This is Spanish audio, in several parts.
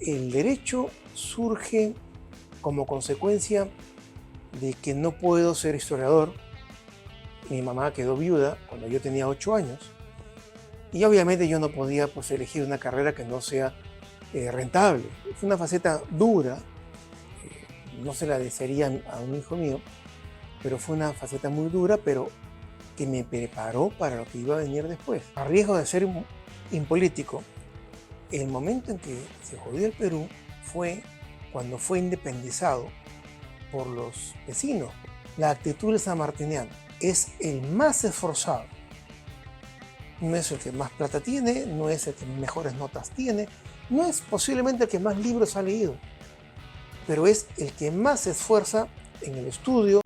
El derecho surge como consecuencia de que no puedo ser historiador. Mi mamá quedó viuda cuando yo tenía 8 años y obviamente yo no podía pues, elegir una carrera que no sea rentable. Fue una faceta dura, no se la desearía a un hijo mío, pero fue una faceta muy dura, pero que me preparó para lo que iba a venir después. A riesgo de ser impolítico, el momento en que se jodió el Perú fue cuando fue independizado por los vecinos. La actitud del sanmartiniano es el más esforzado. No es el que más plata tiene, no es el que mejores notas tiene, no es posiblemente el que más libros ha leído, pero es el que más se esfuerza en el estudio.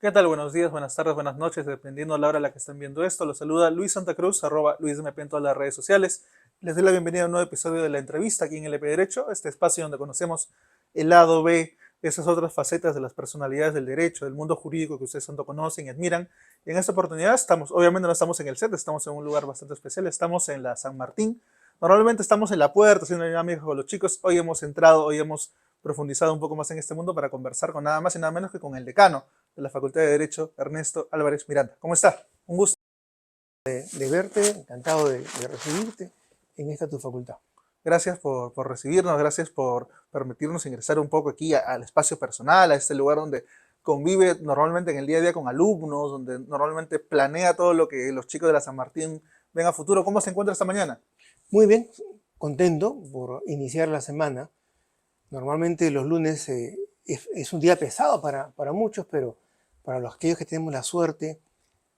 ¿Qué tal? Buenos días, buenas tardes, buenas noches, dependiendo de la hora a la que estén viendo esto. Los saluda Luis Santa Cruz, @LuisMP en todas las redes sociales. Les doy la bienvenida a un nuevo episodio de la entrevista aquí en LP Derecho, este espacio donde conocemos el lado B, esas otras facetas de las personalidades del derecho, del mundo jurídico que ustedes tanto conocen y admiran. Y en esta oportunidad obviamente no estamos en el set, estamos en un lugar bastante especial, estamos en la San Martín. Normalmente estamos en la puerta haciendo una dinámica con los chicos. Hoy hemos entrado, hoy hemos profundizado un poco más en este mundo para conversar con nada más y nada menos que con el decano de la Facultad de Derecho, Ernesto Álvarez Miranda. ¿Cómo está? Un gusto. De verte, encantado de recibirte en esta tu facultad. Gracias por recibirnos, gracias por permitirnos ingresar un poco aquí al espacio personal, a este lugar donde convive normalmente en el día a día con alumnos, donde normalmente planea todo lo que los chicos de la San Martín ven a futuro. ¿Cómo se encuentra esta mañana? Muy bien, contento por iniciar la semana. Normalmente los lunes es un día pesado para muchos, pero para aquellos que tenemos la suerte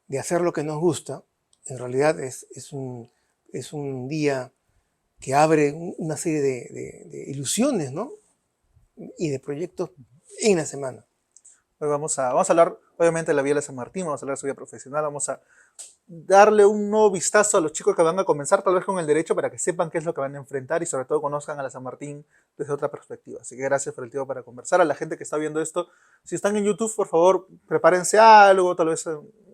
de hacer lo que nos gusta, en realidad es un día que abre una serie de ilusiones, ¿no? Y de proyectos en la semana. Hoy vamos a hablar, obviamente, de la vida de San Martín, vamos a hablar de su vida profesional, vamos a darle un nuevo vistazo a los chicos que van a comenzar tal vez con el derecho para que sepan qué es lo que van a enfrentar y sobre todo conozcan a la San Martín desde otra perspectiva. Así que gracias por el tiempo para conversar. A la gente que está viendo esto, si están en YouTube, por favor, prepárense algo, tal vez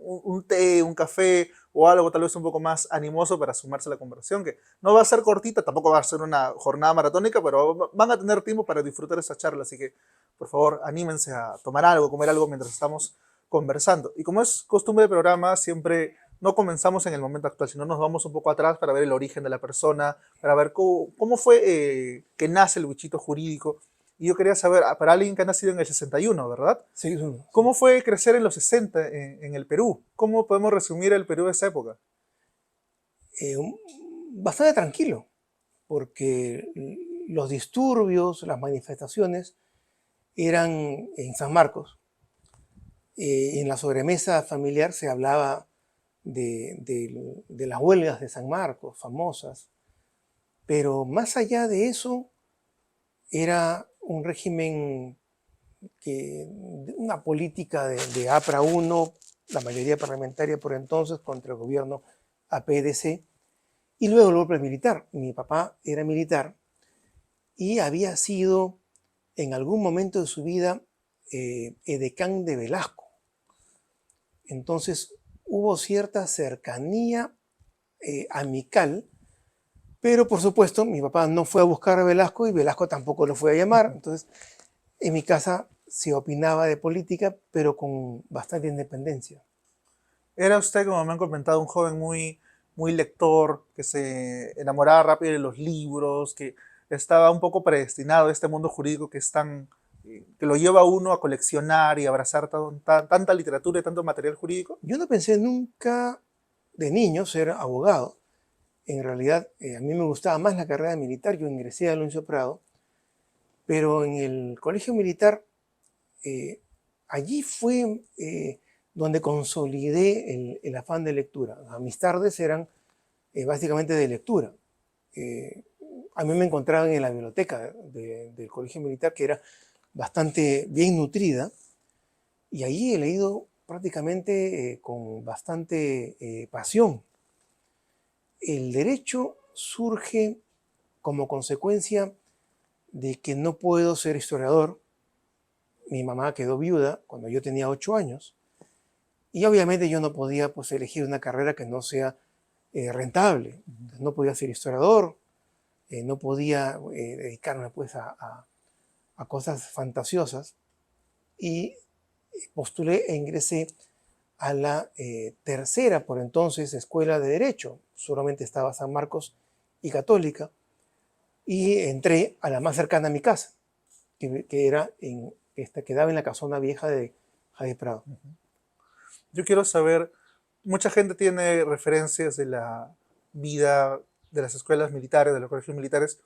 un té, un café o algo tal vez un poco más animoso para sumarse a la conversación, que no va a ser cortita, tampoco va a ser una jornada maratónica, pero van a tener tiempo para disfrutar esa charla. Así que, por favor, anímense a tomar algo, comer algo mientras estamos conversando. Y como es costumbre del programa, siempre no comenzamos en el momento actual, sino nos vamos un poco atrás para ver el origen de la persona, para ver cómo fue que nace el bichito jurídico. Y yo quería saber, para alguien que ha nacido en el 61, ¿verdad? Sí, ¿Cómo fue crecer en los 60 en el Perú? ¿Cómo podemos resumir el Perú de esa época? eh, bastante tranquilo, porque los disturbios, las manifestaciones eran en San Marcos. En la sobremesa familiar se hablaba de las huelgas de San Marcos, famosas, pero más allá de eso, era un régimen una política de APRA 1, la mayoría parlamentaria por entonces, contra el gobierno APDC, y luego el golpe militar. Mi papá era militar y había sido en algún momento de su vida edecán de Velasco. Entonces hubo cierta cercanía amical, pero por supuesto mi papá no fue a buscar a Velasco y Velasco tampoco lo fue a llamar. Entonces en mi casa se opinaba de política, pero con bastante independencia. Era usted, como me han comentado, un joven muy lector, que se enamoraba rápido de los libros, que estaba un poco predestinado a este mundo jurídico que es que lo lleva a uno a coleccionar y abrazar tanta literatura y tanto material jurídico. Yo no pensé nunca de niño ser abogado. En realidad, a mí me gustaba más la carrera militar. Yo ingresé a Alonso Prado, pero en el colegio militar, allí fue donde consolidé el afán de lectura. Mis tardes eran básicamente de lectura. A mí me encontraban en la biblioteca del colegio militar, que era bastante bien nutrida, Y ahí he leído prácticamente con bastante pasión. El derecho surge como consecuencia de que no puedo ser historiador. Mi mamá quedó viuda cuando yo tenía 8 años y obviamente yo no podía pues, elegir una carrera que no sea rentable. Entonces, no podía ser historiador, no podía dedicarme pues, a cosas fantasiosas y postulé e ingresé a la tercera por entonces escuela de Derecho. Solamente estaba San Marcos y Católica y entré a la más cercana a mi casa, que era esta, quedaba en la casona vieja de Jaime Prado. Yo quiero saber, mucha gente tiene referencias de la vida de las escuelas militares, de los colegios militares,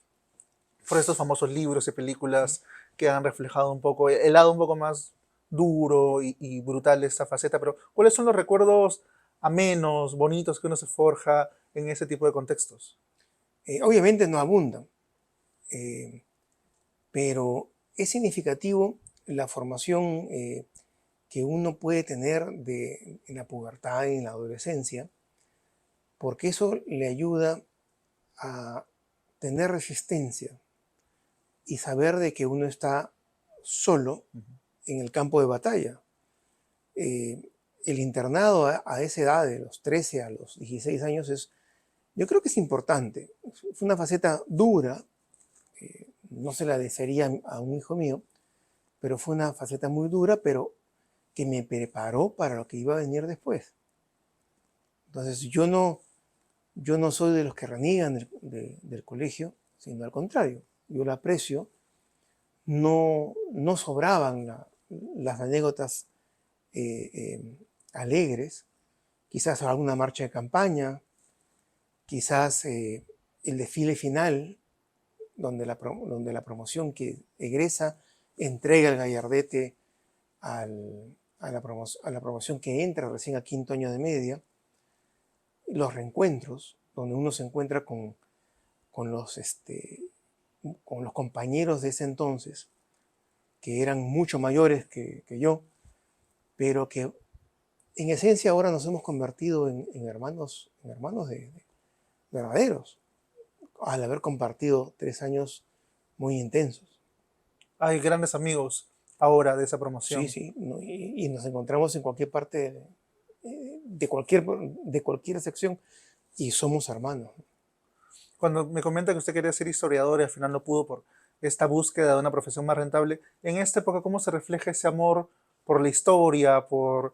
por estos famosos libros y películas que han reflejado un poco el lado un poco más duro y brutal de esta faceta, pero ¿cuáles son los recuerdos amenos, bonitos que uno se forja en ese tipo de contextos? Obviamente no abundan, eh, pero es significativo la formación que uno puede tener en la pubertad y en la adolescencia, porque eso le ayuda a tener resistencia y saber de que uno está solo en el campo de batalla. Eh, el internado a esa edad, de los 13 a los 16 años, yo creo que es importante. Es una faceta dura, no se la desearía a un hijo mío, pero fue una faceta muy dura, pero que me preparó para lo que iba a venir después. Entonces yo no soy de los que reniegan del colegio, sino al contrario, yo lo aprecio. No sobraban las anécdotas alegres, quizás alguna marcha de campaña, quizás el desfile final, donde la promoción que egresa entrega el gallardete a la promoción que entra recién a quinto año de media, los reencuentros, donde uno se encuentra con con los compañeros de ese entonces, que eran mucho mayores que yo, pero que en esencia ahora nos hemos convertido en hermanos verdaderos, al haber compartido 3 años muy intensos. Hay grandes amigos ahora de esa Sí, promoción. sí, no, y nos encontramos en cualquier parte de cualquier sección y somos hermanos. Cuando me comenta que usted quería ser historiador y al final no pudo por esta búsqueda de una profesión más rentable, en esta época, ¿cómo se refleja ese amor por la historia, por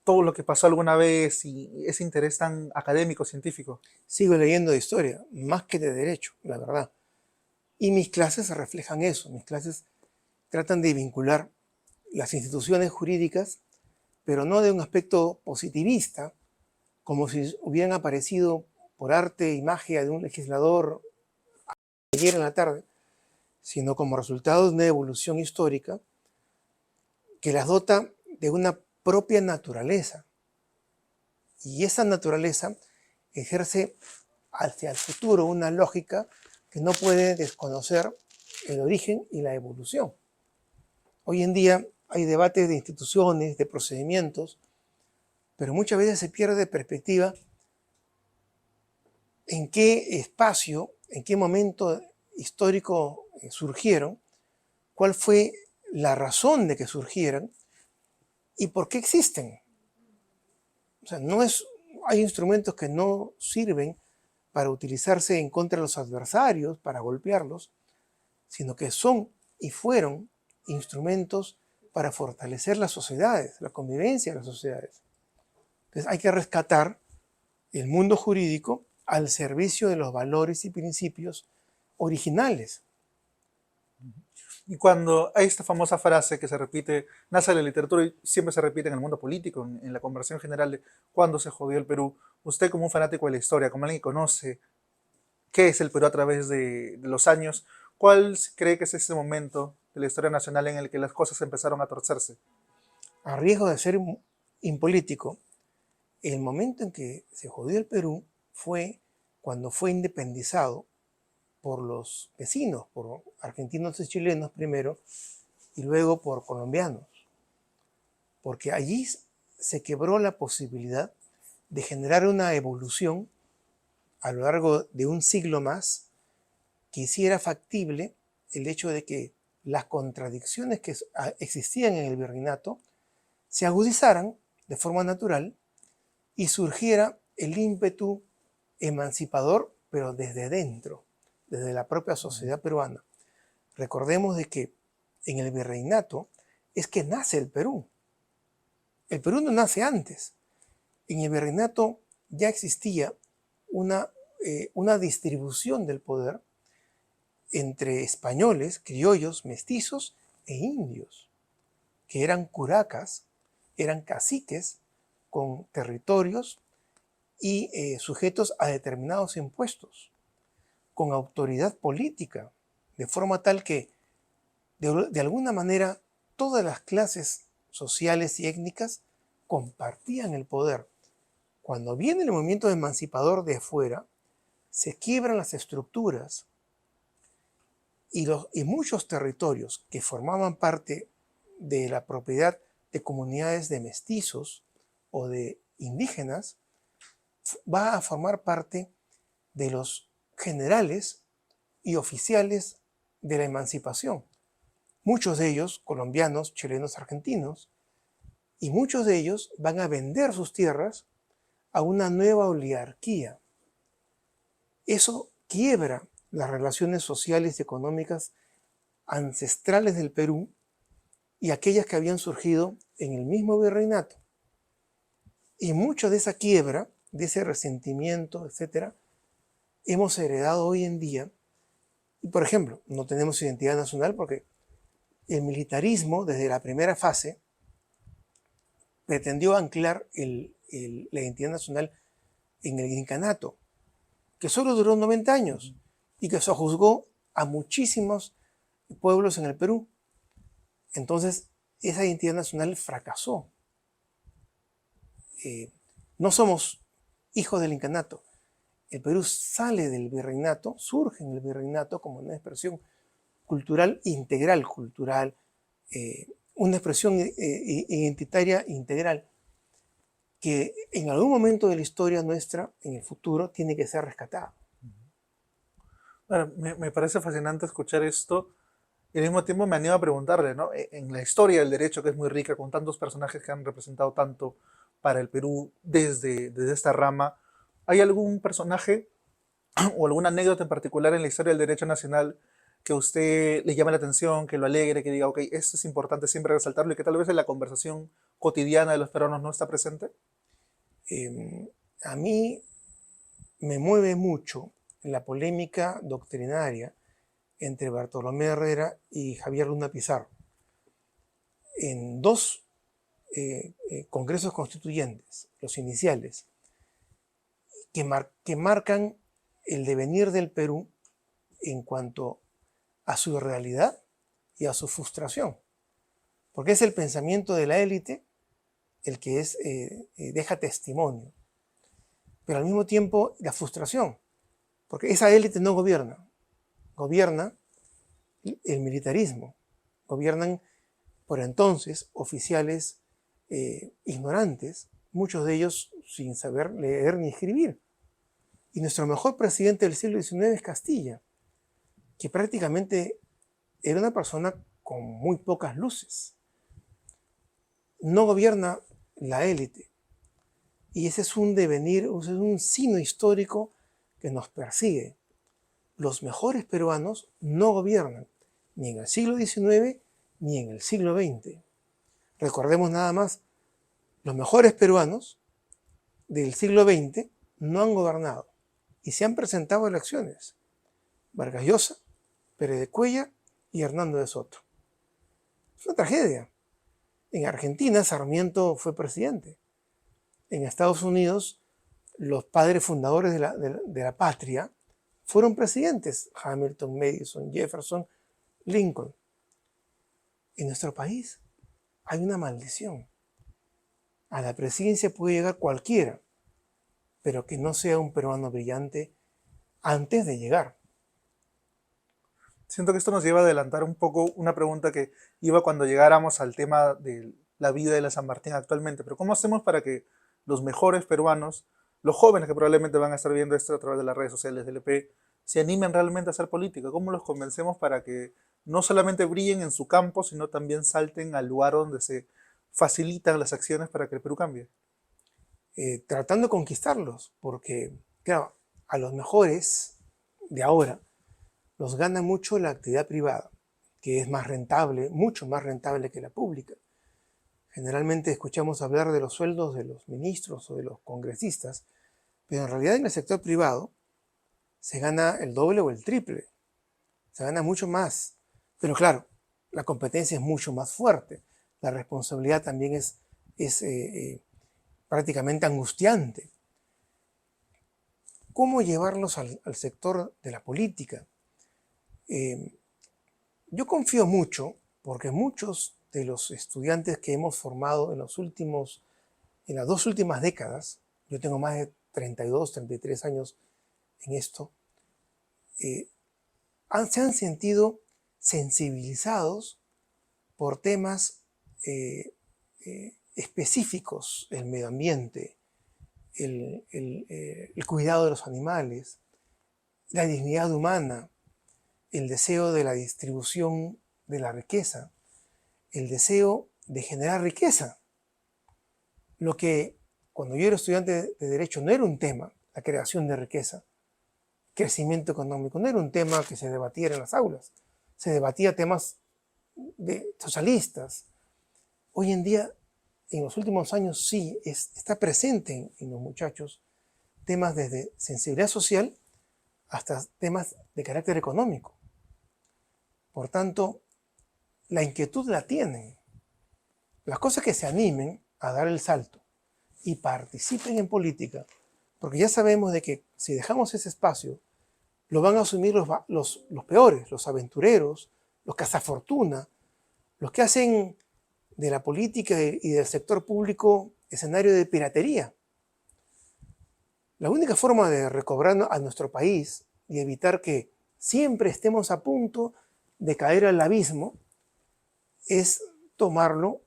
todo lo que pasó alguna vez y ese interés tan académico, científico? Sigo leyendo de historia, más que de derecho, la verdad. Y mis clases reflejan eso. Mis clases tratan de vincular las instituciones jurídicas, pero no de un aspecto positivista, como si hubieran aparecido por arte y magia de un legislador ayer en la tarde, sino como resultado de una evolución histórica que las dota de una propia naturaleza. Y esa naturaleza ejerce hacia el futuro una lógica que no puede desconocer el origen y la evolución. Hoy en día hay debates de instituciones, de procedimientos, pero muchas veces se pierde de perspectiva en qué espacio, en qué momento histórico surgieron, cuál fue la razón de que surgieran y por qué existen. O sea, hay instrumentos que no sirven para utilizarse en contra de los adversarios, para golpearlos, sino que son y fueron instrumentos para fortalecer las sociedades, la convivencia de las sociedades. Entonces hay que rescatar el mundo jurídico al servicio de los valores y principios originales. Y cuando hay esta famosa frase que se repite, nace en la literatura y siempre se repite en el mundo político, en la conversación general de cuándo se jodió el Perú, usted como un fanático de la historia, como alguien que conoce qué es el Perú a través de los años, ¿cuál cree que es ese momento de la historia nacional en el que las cosas empezaron a torcerse? A riesgo de ser impolítico, el momento en que se jodió el Perú fue cuando fue independizado por los vecinos, por argentinos y chilenos primero, y luego por colombianos. porque allí se quebró la posibilidad de generar una evolución a lo largo de un siglo más que hiciera factible el hecho de que las contradicciones que existían en el virreinato se agudizaran de forma natural y surgiera el ímpetu emancipador, pero desde dentro, desde la propia sociedad peruana. Recordemos de que en el virreinato es que nace el Perú. El Perú no nace antes. En el virreinato ya existía una distribución del poder entre españoles, criollos, mestizos e indios, que eran curacas, eran caciques con territorios y sujetos a determinados impuestos, con autoridad política, de forma tal que de alguna manera todas las clases sociales y étnicas compartían el poder. Cuando viene el movimiento emancipador de afuera, se quiebran las estructuras y muchos territorios que formaban parte de la propiedad de comunidades de mestizos o de indígenas, va a formar parte de los generales y oficiales de la emancipación. Muchos de ellos colombianos, chilenos, argentinos, y muchos de ellos van a vender sus tierras a una nueva oligarquía. Eso quiebra las relaciones sociales y económicas ancestrales del Perú y aquellas que habían surgido en el mismo virreinato. Y mucho de esa quiebra, de ese resentimiento, etcétera, hemos heredado hoy en día. Y por ejemplo, no tenemos identidad nacional porque el militarismo, desde la primera fase, pretendió anclar la identidad nacional en el incanato, que solo duró 90 años y que sojuzgó a muchísimos pueblos en el Perú. Entonces, esa identidad nacional fracasó. No somos hijos del incanato. El Perú sale del virreinato, surge en el virreinato como una expresión cultural integral, una expresión identitaria integral que en algún momento de la historia nuestra, en el futuro, tiene que ser rescatada. Bueno, me parece fascinante escuchar esto y al mismo tiempo me anima a preguntarle, ¿no? En la historia del derecho, que es muy rica, con tantos personajes que han representado tanto para el Perú desde esta rama, ¿hay algún personaje o alguna anécdota en particular en la historia del derecho nacional que a usted le llame la atención, que lo alegre, que diga, ok, esto es importante siempre resaltarlo y que tal vez en la conversación cotidiana de los peruanos no está presente? A mí me mueve mucho la polémica doctrinaria entre Bartolomé Herrera y Javier Luna Pizarro. En dos congresos constituyentes, los iniciales, que marcan el devenir del Perú en cuanto a su realidad y a su frustración. Porque es el pensamiento de la élite el que deja testimonio. Pero al mismo tiempo la frustración, porque esa élite no gobierna, gobierna el militarismo, gobiernan por entonces oficiales ignorantes, muchos de ellos sin saber leer ni escribir. Y nuestro mejor presidente del siglo XIX es Castilla, que prácticamente era una persona con muy pocas luces. No gobierna la élite. Y ese es un devenir, es un signo histórico que nos persigue. Los mejores peruanos no gobiernan, ni en el siglo XIX ni en el siglo XX. Recordemos nada más, los mejores peruanos del siglo XX no han gobernado y se han presentado a elecciones. Vargas Llosa, Pérez de Cuéllar y Hernando de Soto. Es una tragedia. En Argentina, Sarmiento fue presidente. En Estados Unidos, los padres fundadores de la patria fueron presidentes. Hamilton, Madison, Jefferson, Lincoln. En nuestro país hay una maldición. A la presidencia puede llegar cualquiera, pero que no sea un peruano brillante antes de llegar. Siento que esto nos lleva a adelantar un poco una pregunta que iba cuando llegáramos al tema la vida de la San Martín actualmente. Pero ¿cómo hacemos para que los mejores peruanos, los jóvenes que probablemente van a estar viendo esto a través de las redes sociales del EP, se animen realmente a hacer política? ¿Cómo los convencemos para que no solamente brillen en su campo, sino también salten al lugar donde se facilitan las acciones para que el Perú cambie? Tratando de conquistarlos, porque, claro, a los mejores de ahora los gana mucho la actividad privada, que es más rentable, mucho más rentable que la pública. Generalmente escuchamos hablar de los sueldos de los ministros o de los congresistas, pero en realidad en el sector privado se gana el doble o el triple, se gana mucho más. Pero claro, la competencia es mucho más fuerte, la responsabilidad también es prácticamente angustiante. ¿Cómo llevarlos al sector de la política? Yo confío mucho porque muchos de los estudiantes que hemos formado en las 2 últimas décadas, yo tengo más de 32, 33 años en esto, se han sentido sensibilizados por temas específicos: el medio ambiente, el cuidado de los animales, la dignidad humana, el deseo de la distribución de la riqueza, el deseo de generar riqueza. Lo que cuando yo era estudiante de Derecho no era un tema, la creación de riqueza, crecimiento económico, no era un tema que se debatiera en las aulas, se debatía temas socialistas. Hoy en día, en los últimos años, sí está presente en los muchachos temas desde sensibilidad social hasta temas de carácter económico. Por tanto, la inquietud la tienen. Las cosas que se animen a dar el salto y participen en política, porque ya sabemos de que si dejamos ese espacio, lo van a asumir los peores, los aventureros, los cazafortuna, los que hacen de la política y del sector público escenario de piratería. La única forma de recobrar a nuestro país y evitar que siempre estemos a punto de caer al abismo es tomarlo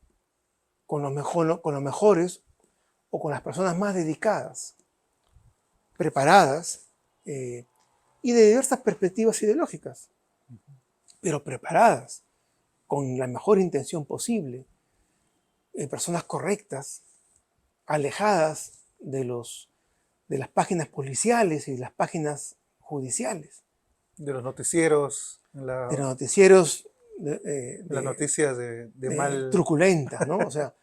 con los mejores o con las personas más dedicadas, preparadas y de diversas perspectivas ideológicas, pero preparadas, con la mejor intención posible, personas correctas, alejadas de las páginas policiales y de las páginas judiciales. De los noticieros, De los noticieros las noticias de mal... truculentas, ¿no? O sea,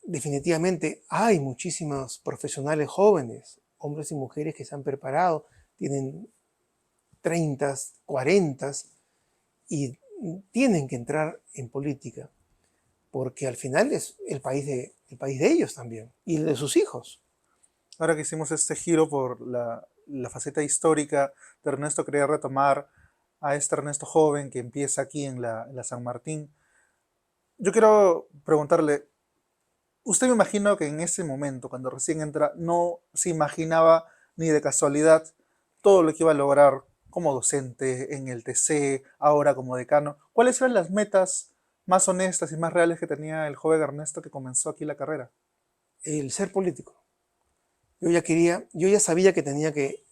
definitivamente hay muchísimos profesionales jóvenes, hombres y mujeres que se han preparado, tienen 30, 40 y tienen que entrar en política, porque al final es el país de ellos también y el de sus hijos. Ahora que hicimos este giro por la faceta histórica de Ernesto, quería retomar a este Ernesto joven que empieza aquí en la San Martín. Yo quiero preguntarle, usted me imagino que en ese momento, cuando recién entra, no se imaginaba ni de casualidad todo lo que iba a lograr como docente en el TC, ahora como decano. ¿Cuáles eran las metas más honestas y más reales que tenía el joven Ernesto que comenzó aquí la carrera? El ser político. Yo ya sabía que tenía que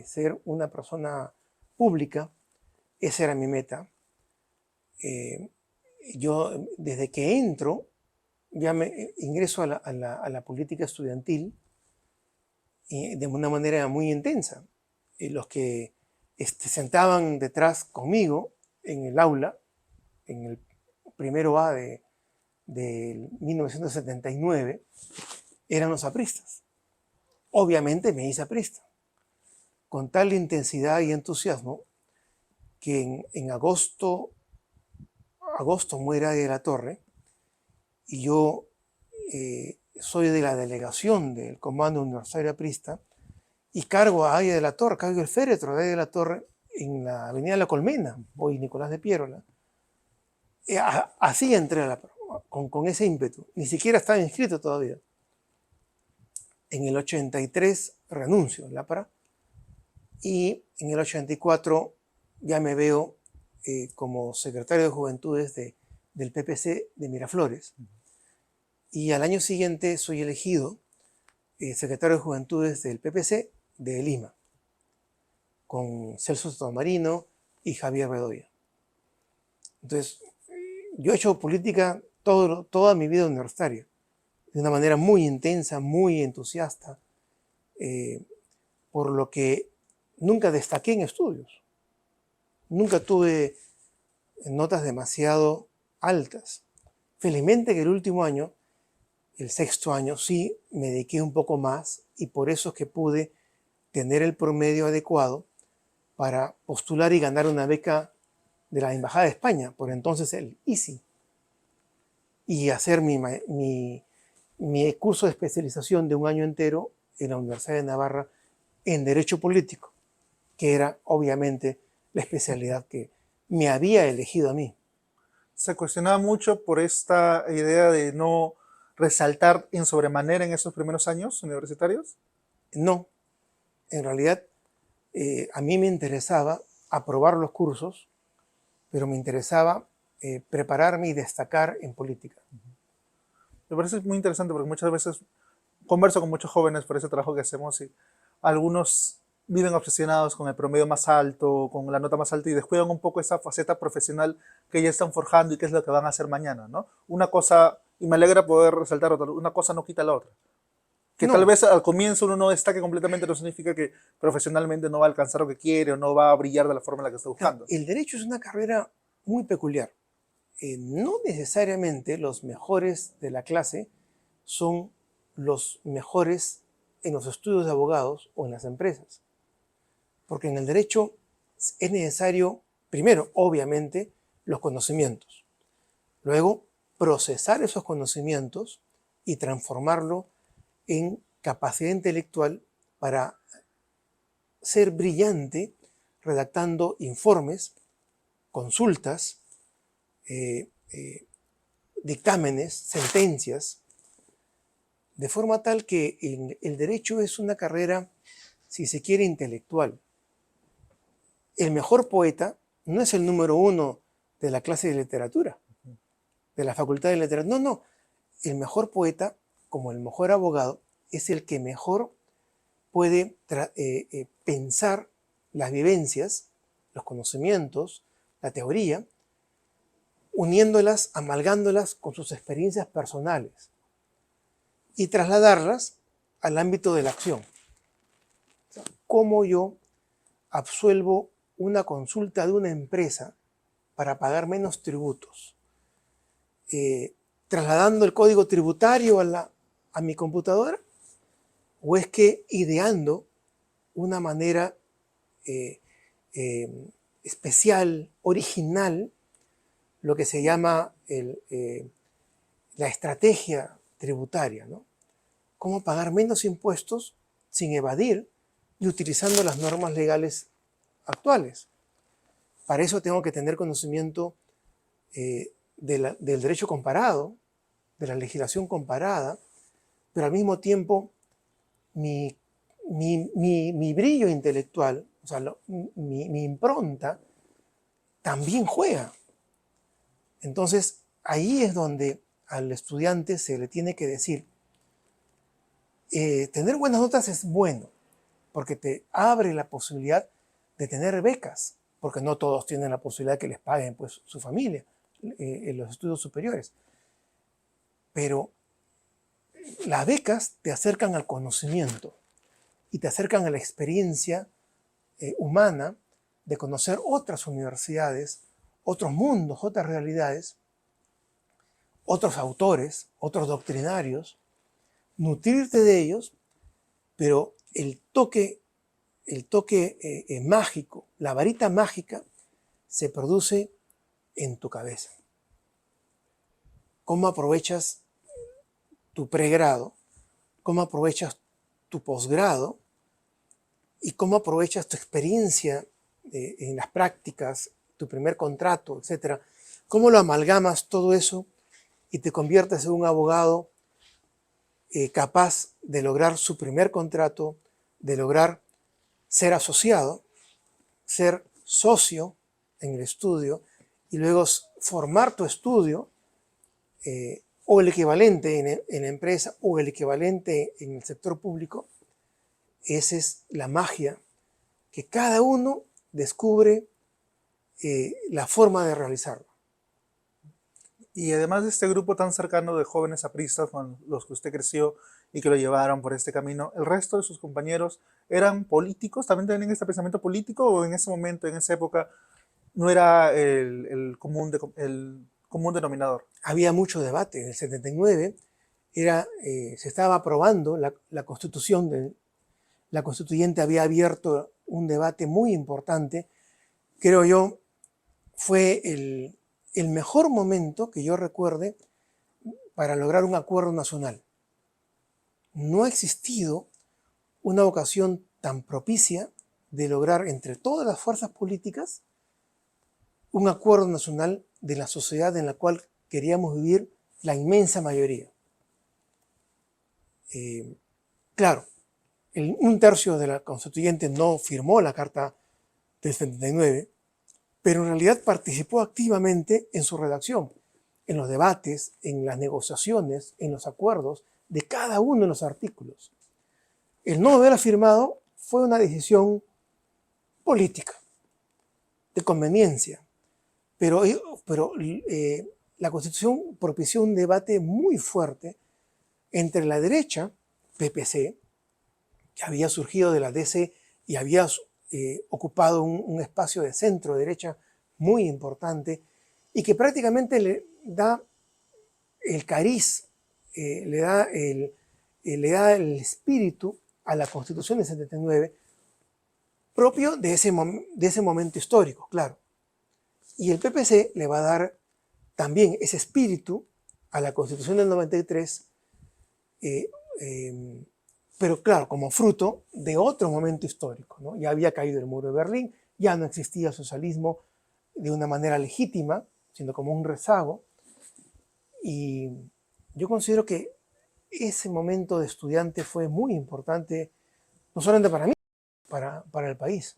ser una persona pública. Esa era mi meta. Yo desde que entro, ya me ingreso a la política estudiantil de una manera muy intensa. Los que sentaban detrás conmigo en el aula, en el primero A de 1979, eran los apristas. Obviamente me hice aprista, con tal intensidad y entusiasmo que en agosto muere Adi de la Torre y yo soy de la delegación del Comando Universitario Aprista y cargo a Adi de la Torre, cargo el féretro de Adi de la Torre en la avenida La Colmena, hoy Nicolás de Piérola. Así entré con ese ímpetu, ni siquiera estaba inscrito todavía. En el 83 renuncio al APRA y en el 84 ya me veo como secretario de Juventudes del PPC de Miraflores. y al año siguiente soy elegido secretario de Juventudes del PPC de Lima, con Celso Sotomarino y Javier Bedoya. Entonces, yo he hecho política toda mi vida universitaria, de una manera muy intensa, muy entusiasta, por lo que nunca destaqué en estudios. Nunca tuve notas demasiado altas. Felizmente que el último año, el sexto año, sí me dediqué un poco más y por eso es que pude tener el promedio adecuado para postular y ganar una beca de la Embajada de España, por entonces el ISI, y hacer mi curso de especialización de un año entero en la Universidad de Navarra en Derecho Político, que era obviamente la especialidad que me había elegido a mí. Se cuestionaba mucho por esta idea de no resaltar en sobremanera en esos primeros años universitarios. No, en realidad a mí me interesaba aprobar los cursos, pero me interesaba prepararme y destacar en política. Me parece muy interesante porque muchas veces converso con muchos jóvenes por ese trabajo que hacemos y algunos viven obsesionados con el promedio más alto, con la nota más alta y descuidan un poco esa faceta profesional que ya están forjando y qué es lo que van a hacer mañana, ¿no? Una cosa, y me alegra poder resaltar otra, una cosa no quita la otra. Que No, tal vez al comienzo uno no destaque completamente no significa que profesionalmente no va a alcanzar lo que quiere o no va a brillar de la forma en la que está buscando. el derecho es una carrera muy peculiar. No necesariamente los mejores de la clase son los mejores en los estudios de abogados o en las empresas. Porque en el derecho es necesario, primero, obviamente, los conocimientos. Luego, procesar esos conocimientos y transformarlo en capacidad intelectual para ser brillante redactando informes, consultas, dictámenes, sentencias, de forma tal que el derecho es una carrera, si se quiere, intelectual. El mejor poeta no es el número uno de la clase de literatura, de la facultad de literatura. No, no. El mejor poeta, como el mejor abogado, es el que mejor puede pensar las vivencias, los conocimientos, la teoría, uniéndolas, amalgándolas con sus experiencias personales y trasladarlas al ámbito de la acción. O sea, ¿cómo yo absuelvo una consulta de una empresa para pagar menos tributos? ¿Trasladando el código tributario a mi computadora? ¿O es que ideando una manera especial, original, lo que se llama la estrategia tributaria, ¿no? Cómo pagar menos impuestos sin evadir y utilizando las normas legales actuales. Para eso tengo que tener conocimiento del derecho comparado, de la legislación comparada, pero al mismo tiempo mi brillo intelectual, o sea, mi impronta, también juega. Entonces, ahí es donde al estudiante se le tiene que decir, tener buenas notas es bueno, porque te abre la posibilidad de tener becas, porque no todos tienen la posibilidad de que les paguen pues, su familia en los estudios superiores. Pero las becas te acercan al conocimiento y te acercan a la experiencia humana de conocer otras universidades, otros mundos, otras realidades, otros autores, otros doctrinarios, nutrirte de ellos, pero el toque mágico, la varita mágica, se produce en tu cabeza. ¿Cómo aprovechas tu pregrado? ¿Cómo aprovechas tu posgrado? ¿Y cómo aprovechas tu experiencia en las prácticas, tu primer contrato, etcétera? ¿Cómo lo amalgamas todo eso y te conviertes en un abogado capaz de lograr su primer contrato, de lograr ser asociado, ser socio en el estudio y luego formar tu estudio o el equivalente en la empresa o el equivalente en el sector público, esa es la magia, que cada uno descubre la forma de realizarlo. Y además de este grupo tan cercano de jóvenes apristas con los que usted creció y que lo llevaron por este camino, ¿el resto de sus compañeros eran políticos? ¿También tenían este pensamiento político o en ese momento, en esa época, no era el común denominador? Había mucho debate. En el 79 se estaba aprobando la constitución. La constituyente había abierto un debate muy importante. Creo yo, fue el mejor momento que yo recuerde para lograr un acuerdo nacional. No ha existido una ocasión tan propicia de lograr entre todas las fuerzas políticas un acuerdo nacional de la sociedad en la cual queríamos vivir la inmensa mayoría. Claro, un tercio de la constituyente no firmó la Carta del 79, pero en realidad participó activamente en su redacción, en los debates, en las negociaciones, en los acuerdos de cada uno de los artículos. El no haberla firmado fue una decisión política, de conveniencia, pero la Constitución propició un debate muy fuerte entre la derecha, PPC, que había surgido de la DC y había ocupado un espacio de centro derecha muy importante y que prácticamente le da el cariz, le da el espíritu a la Constitución del 79 propio de ese momento histórico, claro. Y el PPC le va a dar también ese espíritu a la Constitución del 93, pero claro, como fruto de otro momento histórico, ¿no? Ya había caído el muro de Berlín, ya no existía socialismo de una manera legítima, sino como un rezago. Y yo considero que ese momento de estudiante fue muy importante, no solamente para mí, para el país.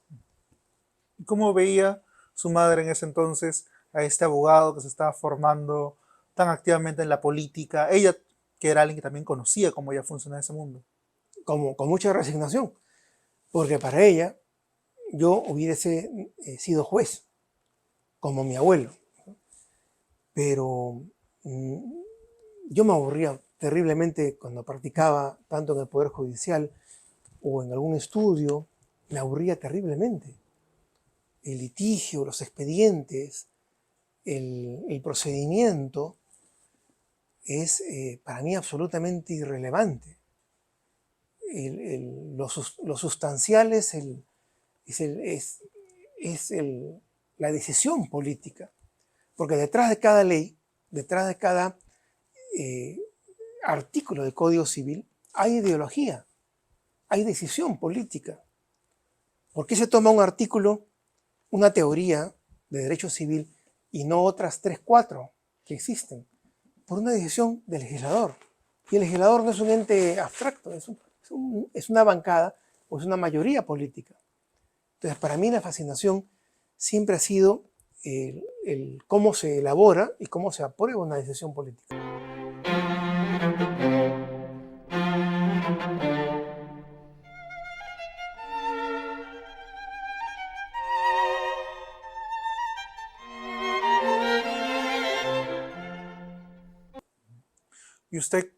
¿Y cómo veía su madre en ese entonces a este abogado que se estaba formando tan activamente en la política? Ella, que era alguien que también conocía cómo ya funcionaba ese mundo. Con mucha resignación, porque para ella yo hubiese sido juez, como mi abuelo, pero yo me aburría terriblemente cuando practicaba tanto en el Poder Judicial o en algún estudio, me aburría terriblemente. El litigio, los expedientes, el procedimiento es para mí absolutamente irrelevante. Lo sustancial es la decisión política, porque detrás de cada ley, detrás de cada artículo del Código Civil, hay ideología, hay decisión política. ¿Por qué se toma un artículo, una teoría de derecho civil y no otras 3, 4 que existen? Por una decisión del legislador. Y el legislador no es un ente abstracto, es una bancada o es una mayoría política. Entonces, para mí la fascinación siempre ha sido el cómo se elabora y cómo se aprueba una decisión política. Y usted,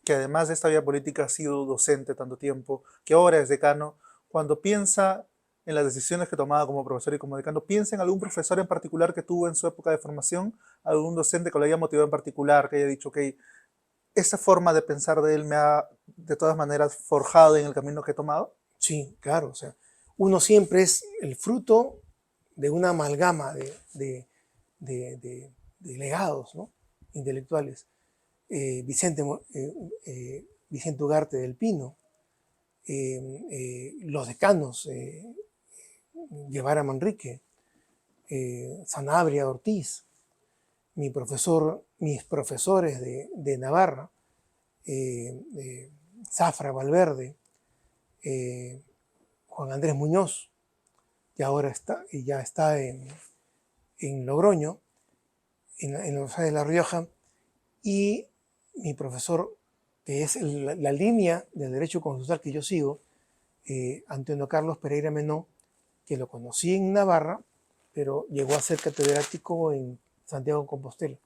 que además de esta vida política ha sido docente tanto tiempo, que ahora es decano, cuando piensa en las decisiones que tomaba como profesor y como decano, ¿piensa en algún profesor en particular que tuvo en su época de formación? ¿Algún docente que lo haya motivado en particular, que haya dicho, ok, esa forma de pensar de él me ha de todas maneras forjado en el camino que he tomado? Sí, claro. O sea, uno siempre es el fruto de una amalgama de legados, ¿no?, intelectuales. Vicente Ugarte del Pino, los decanos, Guevara Manrique, Sanabria Ortiz, mis profesores de Navarra, Zafra Valverde, Juan Andrés Muñoz, que ahora ya está en Logroño, en la Universidad de La Rioja, y mi profesor, que es la línea del derecho constitucional que yo sigo, Antonio Carlos Pereira Menó, que lo conocí en Navarra, pero llegó a ser catedrático en Santiago de Compostela.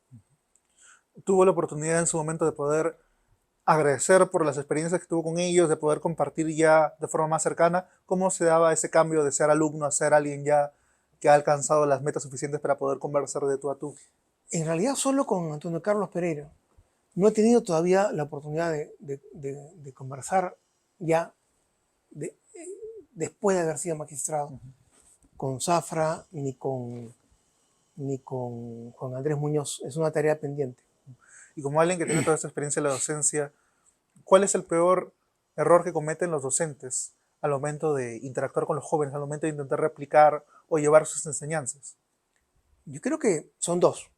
Tuvo la oportunidad en su momento de poder agradecer por las experiencias que tuvo con ellos, de poder compartir ya de forma más cercana cómo se daba ese cambio de ser alumno a ser alguien ya que ha alcanzado las metas suficientes para poder conversar de tú a tú. En realidad solo con Antonio Carlos Pereira. No he tenido todavía la oportunidad de conversar ya después de haber sido magistrado con Zafra ni con Juan Andrés Muñoz. Es una tarea pendiente. Y como alguien que tiene toda esta experiencia en la docencia, ¿cuál es el peor error que cometen los docentes al momento de interactuar con los jóvenes, al momento de intentar replicar o llevar sus enseñanzas? Yo creo que son dos.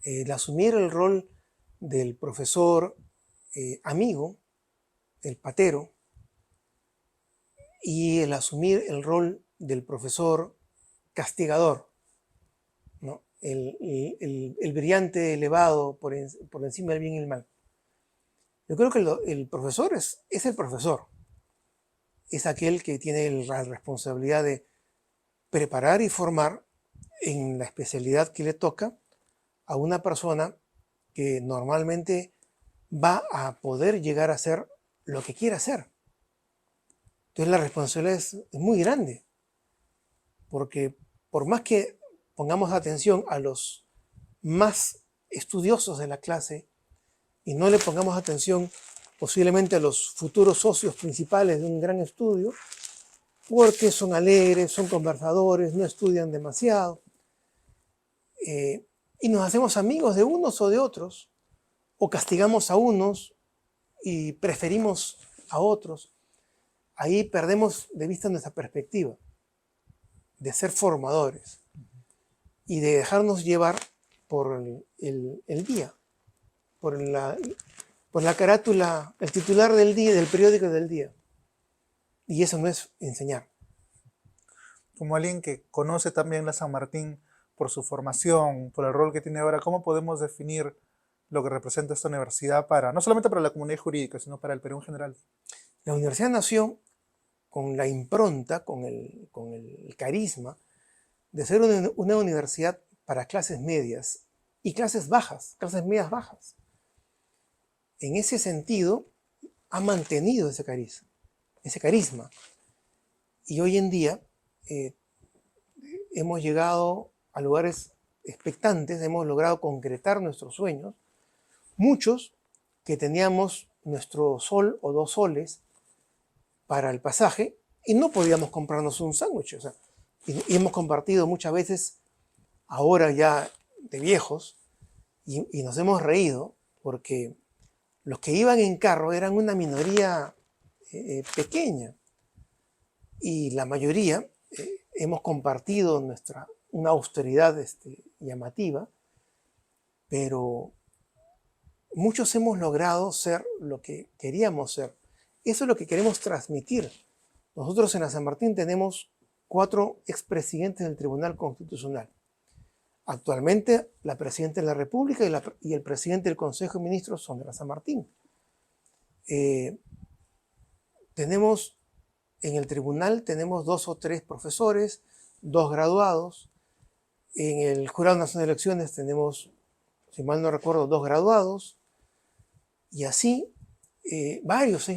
El asumir el rol del profesor amigo, el patero, y el asumir el rol del profesor castigador, ¿no? El brillante elevado por encima del bien y el mal. Yo creo que el profesor es el profesor. Es aquel que tiene la responsabilidad de preparar y formar en la especialidad que le toca a una persona que normalmente va a poder llegar a ser lo que quiera hacer. Entonces la responsabilidad es muy grande, porque por más que pongamos atención a los más estudiosos de la clase y no le pongamos atención posiblemente a los futuros socios principales de un gran estudio, porque son alegres, son conversadores, no estudian demasiado, y nos hacemos amigos de unos o de otros, o castigamos a unos y preferimos a otros, ahí perdemos de vista nuestra perspectiva de ser formadores y de dejarnos llevar por el día, por la carátula, el titular del día, del periódico del día. Y eso no es enseñar. Como alguien que conoce también la San Martín por su formación, por el rol que tiene ahora, ¿cómo podemos definir lo que representa esta universidad para, no solamente para la comunidad jurídica, sino para el Perú en general? La universidad nació con la impronta, con el carisma de ser una universidad para clases medias y clases bajas, clases medias bajas. En ese sentido, ha mantenido ese carisma. Y hoy en día hemos llegado a lugares expectantes, hemos logrado concretar nuestros sueños. Muchos que teníamos nuestro sol o 2 soles para el pasaje y no podíamos comprarnos un sándwich. O sea, y hemos compartido muchas veces, ahora ya de viejos, y nos hemos reído porque los que iban en carro eran una minoría pequeña y la mayoría hemos compartido una austeridad llamativa, pero muchos hemos logrado ser lo que queríamos ser. Eso es lo que queremos transmitir. Nosotros en la San Martín tenemos 4 expresidentes del Tribunal Constitucional. Actualmente la Presidenta de la República y el Presidente del Consejo de Ministros son de la San Martín. Tenemos en el tribunal 2 o 3 profesores, 2 graduados. En el Jurado Nacional de Elecciones tenemos, si mal no recuerdo, 2 graduados. Y así varios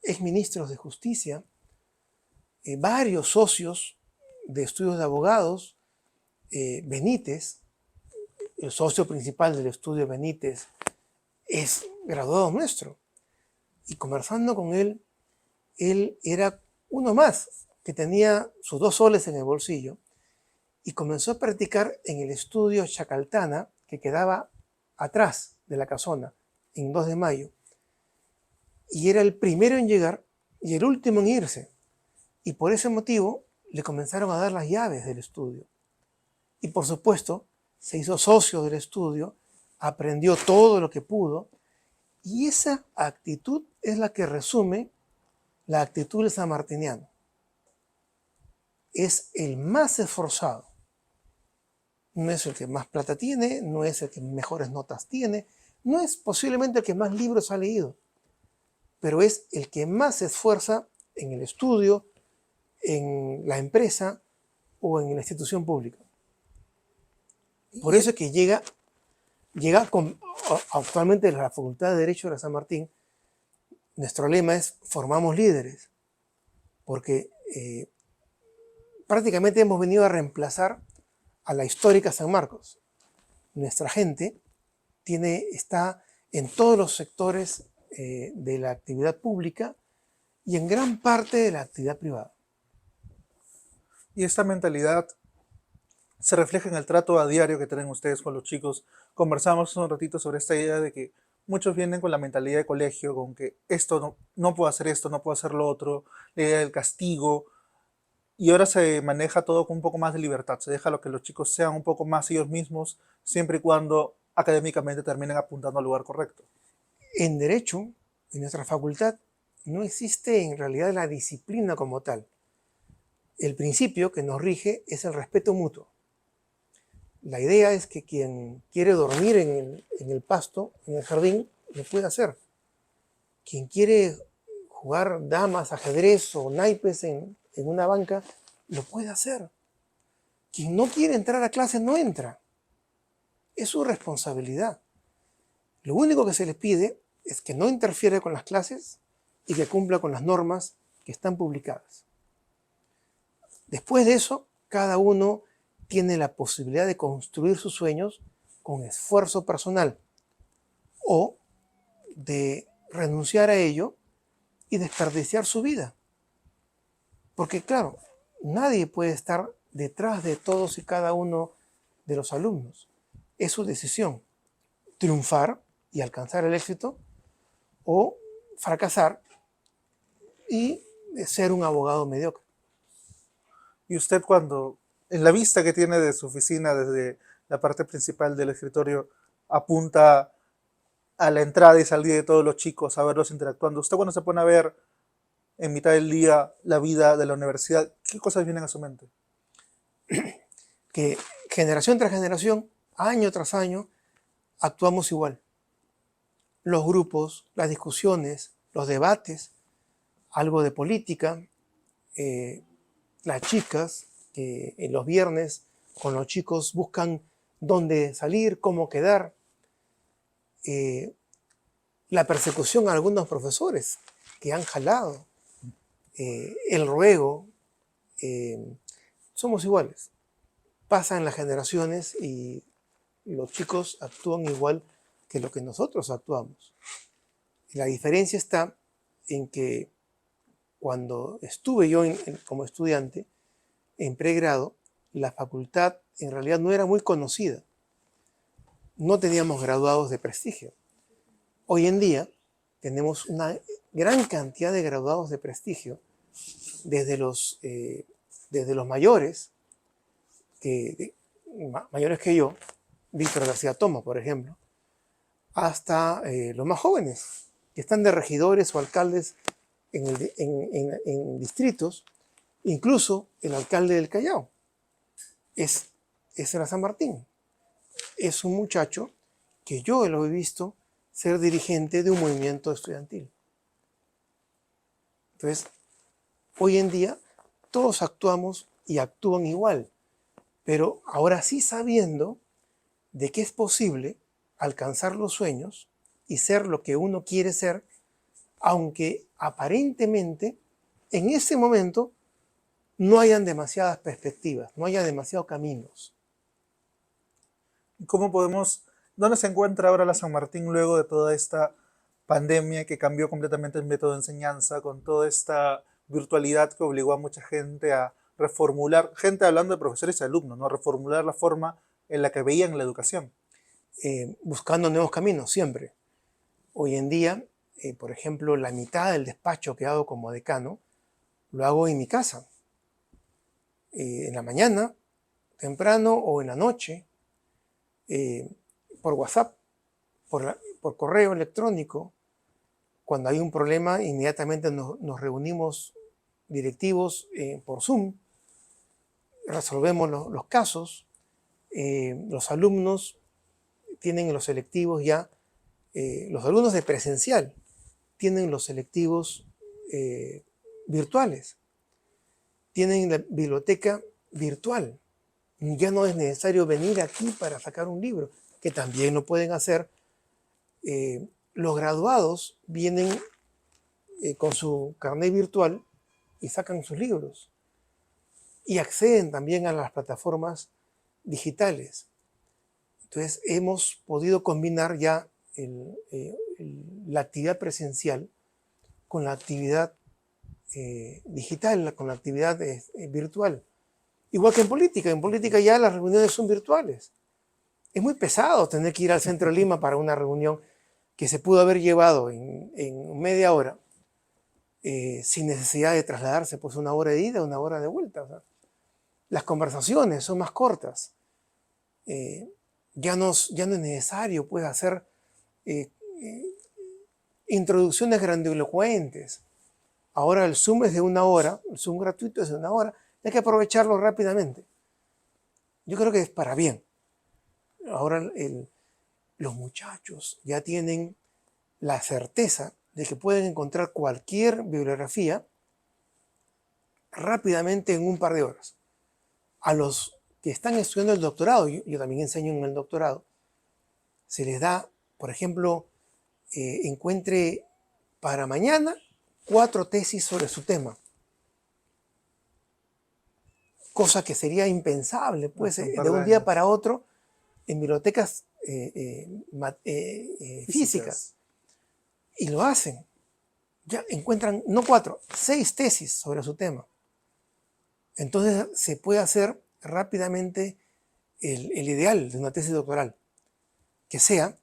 exministros de justicia, varios socios de estudios de abogados. Benítez, el socio principal del estudio Benítez, es graduado nuestro. Y conversando con él, él era uno más que tenía sus 2 soles en el bolsillo y comenzó a practicar en el estudio Chacaltana, que quedaba atrás de la casona, en 2 de mayo. Y era el primero en llegar y el último en irse. Y por ese motivo le comenzaron a dar las llaves del estudio. Y por supuesto, se hizo socio del estudio, aprendió todo lo que pudo, y esa actitud es la que resume la actitud del sanmartiniano. Es el más esforzado. No es el que más plata tiene, no es el que mejores notas tiene, No es posiblemente el que más libros ha leído, pero es el que más se esfuerza en el estudio, en la empresa o en la institución pública. Por Y, eso es que actualmente en la Facultad de Derecho de la San Martín, nuestro lema es formamos líderes, porque prácticamente hemos venido a reemplazar a la histórica San Marcos. Nuestra gente está en todos los sectores de la actividad pública y en gran parte de la actividad privada. y esta mentalidad se refleja en el trato a diario que tienen ustedes con los chicos. Conversamos un ratito sobre esta idea de que muchos vienen con la mentalidad de colegio, con que esto no puedo hacer esto, no puedo hacer lo otro, la idea del castigo, y ahora se maneja todo con un poco más de libertad, se deja lo que los chicos sean un poco más ellos mismos, siempre y cuando académicamente terminen apuntando al lugar correcto. En Derecho, en nuestra facultad, no existe en realidad la disciplina como tal. El principio que nos rige es el respeto mutuo. La idea es que quien quiere dormir en el pasto, en el jardín, lo puede hacer. Quien quiere jugar damas, ajedrez o naipes en una banca, lo puede hacer. Quien no quiere entrar a clase no entra. Es su responsabilidad. Lo único que se les pide es que no interfiera con las clases y que cumpla con las normas que están publicadas. Después de eso, cada uno tiene la posibilidad de construir sus sueños con esfuerzo personal o de renunciar a ello y desperdiciar su vida. Porque claro, nadie puede estar detrás de todos y cada uno de los alumnos. Es su decisión triunfar y alcanzar el éxito o fracasar y ser un abogado mediocre. Y usted cuando, en la vista que tiene de su oficina desde la parte principal del escritorio, apunta a la entrada y salida de todos los chicos, a verlos interactuando, usted cuando se pone a ver en mitad del día la vida de la universidad, ¿qué cosas vienen a su mente? Que generación tras generación, año tras año, actuamos igual. Los grupos, las discusiones, los debates, algo de política, las chicas que en los viernes con los chicos buscan dónde salir, cómo quedar, la persecución a algunos profesores que han jalado, el ruego, somos iguales. Pasan las generaciones y los chicos actúan igual que lo que nosotros actuamos. La diferencia está en que cuando estuve yo como estudiante en pregrado, la facultad en realidad no era muy conocida. No teníamos graduados de prestigio. Hoy en día tenemos una gran cantidad de graduados de prestigio, desde los mayores, mayores que yo, Víctor García Toma, por ejemplo, hasta los más jóvenes, que están de regidores o alcaldes en distritos, incluso el alcalde del Callao, es era San Martín. Es un muchacho que yo lo he visto ser dirigente de un movimiento estudiantil. Entonces, hoy en día todos actuamos y actúan igual, pero ahora sí sabiendo de que es posible alcanzar los sueños y ser lo que uno quiere ser, aunque aparentemente en ese momento no hayan demasiadas perspectivas, no haya demasiados caminos. ¿Cómo podemos, dónde se encuentra ahora la San Martín luego de toda esta pandemia que cambió completamente el método de enseñanza, con toda esta virtualidad que obligó a mucha gente a reformular, gente hablando de profesores y alumnos, ¿no? A reformular la forma en la que veían la educación? Buscando nuevos caminos siempre. Hoy en día, por ejemplo, la mitad del despacho que hago como decano, lo hago en mi casa. En la mañana, temprano o en la noche, por WhatsApp, por correo electrónico. Cuando hay un problema, inmediatamente nos reunimos directivos por Zoom, resolvemos los casos. Los alumnos tienen los selectivos ya los alumnos de presencial tienen los selectivos virtuales, tienen la biblioteca virtual. Ya no es necesario venir aquí para sacar un libro, que también lo pueden hacer. Los graduados vienen con su carnet virtual y sacan sus libros y acceden también a las plataformas digitales. Entonces hemos podido combinar ya la actividad presencial con la actividad digital, con la actividad virtual. Igual que en política ya las reuniones son virtuales. Es muy pesado tener que ir al centro de Lima para una reunión que se pudo haber llevado en media hora, sin necesidad de trasladarse pues una hora de ida, una hora de vuelta. O sea, las conversaciones son más cortas. Ya no es necesario pues, hacer introducciones grandilocuentes. Ahora el Zoom es de una hora, el Zoom gratuito es de una hora, hay que aprovecharlo rápidamente. Yo creo que es para bien. Ahora los muchachos ya tienen la certeza de que pueden encontrar cualquier bibliografía rápidamente en un par de horas. A los que están estudiando el doctorado, yo también enseño en el doctorado, se les da, por ejemplo, encuentre para mañana 4 tesis sobre su tema. Cosa que sería impensable, pues, de un día para otro en bibliotecas físicas. Y lo hacen. Ya encuentran, no 4, 6 tesis sobre su tema. Entonces se puede hacer rápidamente el ideal de una tesis doctoral, que sea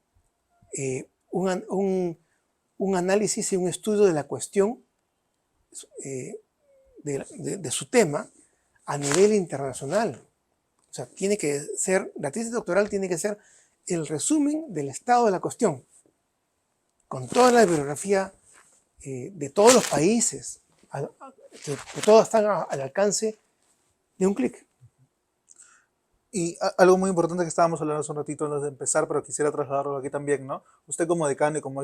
un análisis y un estudio de la cuestión de su tema a nivel internacional. O sea, la tesis doctoral tiene que ser el resumen del estado de la cuestión, con toda la bibliografía de todos los países, que todos están al alcance de un clic. Y algo muy importante que estábamos hablando hace un ratito antes de empezar, pero quisiera trasladarlo aquí también, ¿no? Usted como decano y como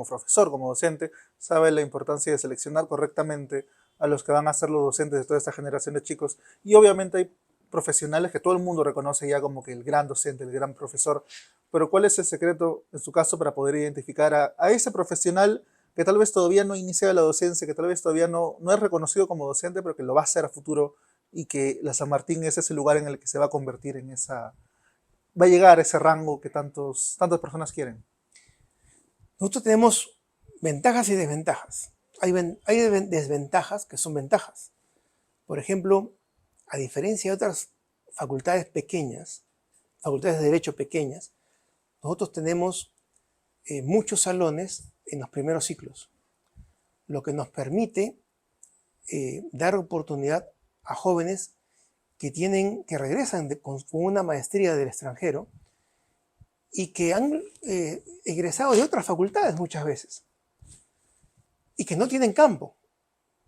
profesor, como docente, sabe la importancia de seleccionar correctamente a los que van a ser los docentes de toda esta generación de chicos. Y obviamente hay profesionales que todo el mundo reconoce ya como que el gran docente, el gran profesor. Pero ¿cuál es el secreto, en su caso, para poder identificar a ese profesional que tal vez todavía no ha iniciado la docencia, que tal vez todavía no es reconocido como docente, pero que lo va a hacer a futuro, y que la San Martín es ese lugar en el que se va a convertir va a llegar a ese rango que tantas personas quieren? Nosotros tenemos ventajas y desventajas. Hay desventajas que son ventajas. Por ejemplo, a diferencia de otras facultades pequeñas, facultades de derecho pequeñas, nosotros tenemos muchos salones en los primeros ciclos, lo que nos permite dar oportunidad a jóvenes que regresan con una maestría del extranjero y que han egresado de otras facultades muchas veces y que no tienen campo,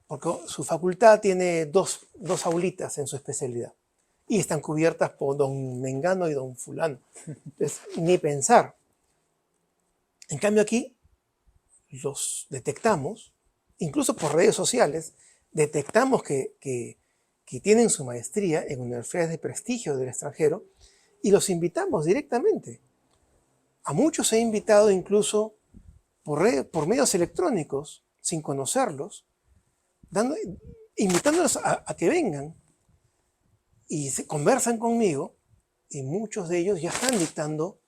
porque su facultad tiene dos aulitas en su especialidad y están cubiertas por don Mengano y don Fulano. Entonces, ni pensar. En cambio aquí los detectamos, incluso por redes sociales, detectamos que tienen su maestría en universidades de prestigio del extranjero y los invitamos directamente. A muchos he invitado incluso por medios electrónicos, sin conocerlos, invitándolos a que vengan y se conversan conmigo, y muchos de ellos ya están dictando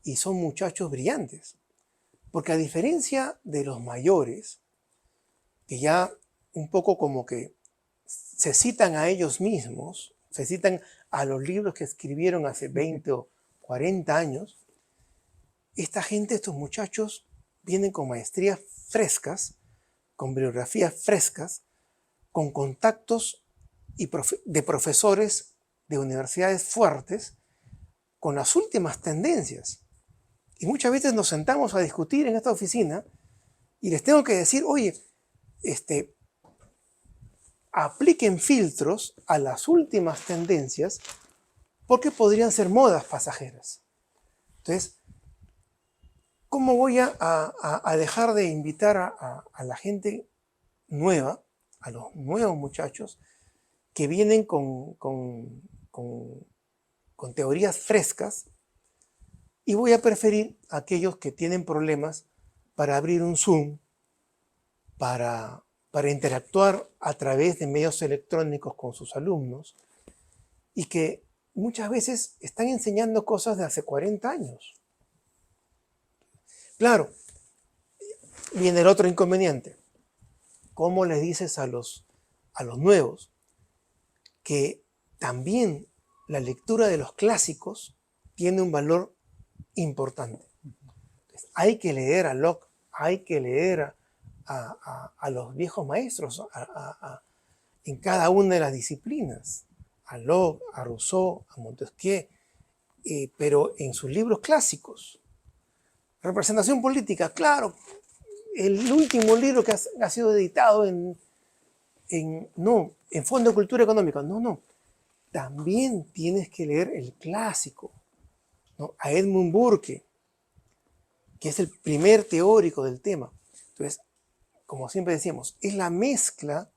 y son muchachos brillantes. Porque a diferencia de los mayores, que ya un poco como que se citan a ellos mismos, se citan a los libros que escribieron hace 20 o 40 años, esta gente, estos muchachos, vienen con maestrías frescas, con bibliografías frescas, con contactos de profesores de universidades fuertes, con las últimas tendencias. Y muchas veces nos sentamos a discutir en esta oficina y les tengo que decir, oye, apliquen filtros a las últimas tendencias porque podrían ser modas pasajeras. Entonces, ¿Cómo voy a dejar de invitar a la gente nueva, a los nuevos muchachos que vienen con teorías frescas, y voy a preferir a aquellos que tienen problemas para abrir un Zoom, para interactuar a través de medios electrónicos con sus alumnos, y que muchas veces están enseñando cosas de hace 40 años? Claro, viene el otro inconveniente. ¿Cómo les dices a los nuevos que también la lectura de los clásicos tiene un valor importante? Entonces, hay que leer a Locke, hay que leer a los viejos maestros en cada una de las disciplinas, a Locke, a Rousseau, a Montesquieu, pero en sus libros clásicos. Representación política, claro, el último libro que ha sido editado en Fondo de Cultura Económica, no, también tienes que leer el clásico, ¿no? A Edmund Burke, que es el primer teórico del tema. Entonces, como siempre decíamos, es la mezcla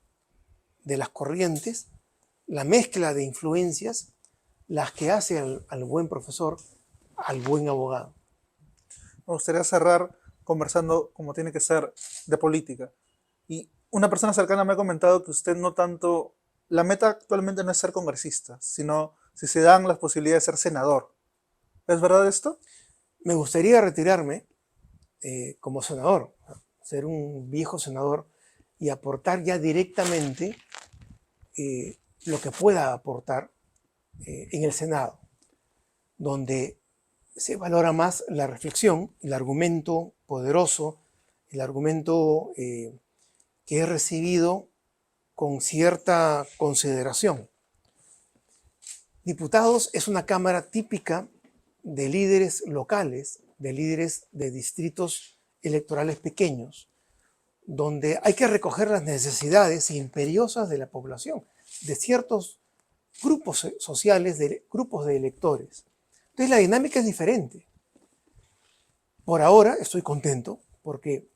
de las corrientes, la mezcla de influencias, las que hace al buen profesor, al buen abogado. Me gustaría cerrar conversando como tiene que ser de política. Y una persona cercana me ha comentado que usted no tanto, la meta actualmente no es ser congresista, sino si se dan las posibilidades de ser senador. ¿Es verdad esto? Me gustaría retirarme como senador, ser un viejo senador y aportar ya directamente lo que pueda aportar en el Senado, donde se valora más la reflexión, el argumento poderoso, el argumento que es recibido con cierta consideración. Diputados es una cámara típica de líderes locales, de líderes de distritos electorales pequeños, donde hay que recoger las necesidades imperiosas de la población, de ciertos grupos sociales, de grupos de electores. Entonces la dinámica es diferente. Por ahora estoy contento porque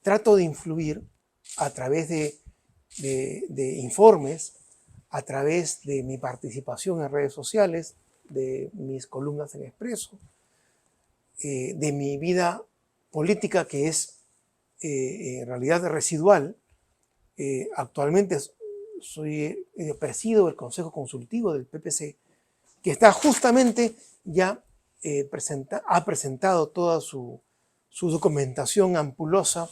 trato de influir a través de informes, a través de mi participación en redes sociales, de mis columnas en Expreso, de mi vida política que es en realidad residual. Actualmente presido el Consejo Consultivo del PPC, que está justamente ya ha presentado toda su documentación ampulosa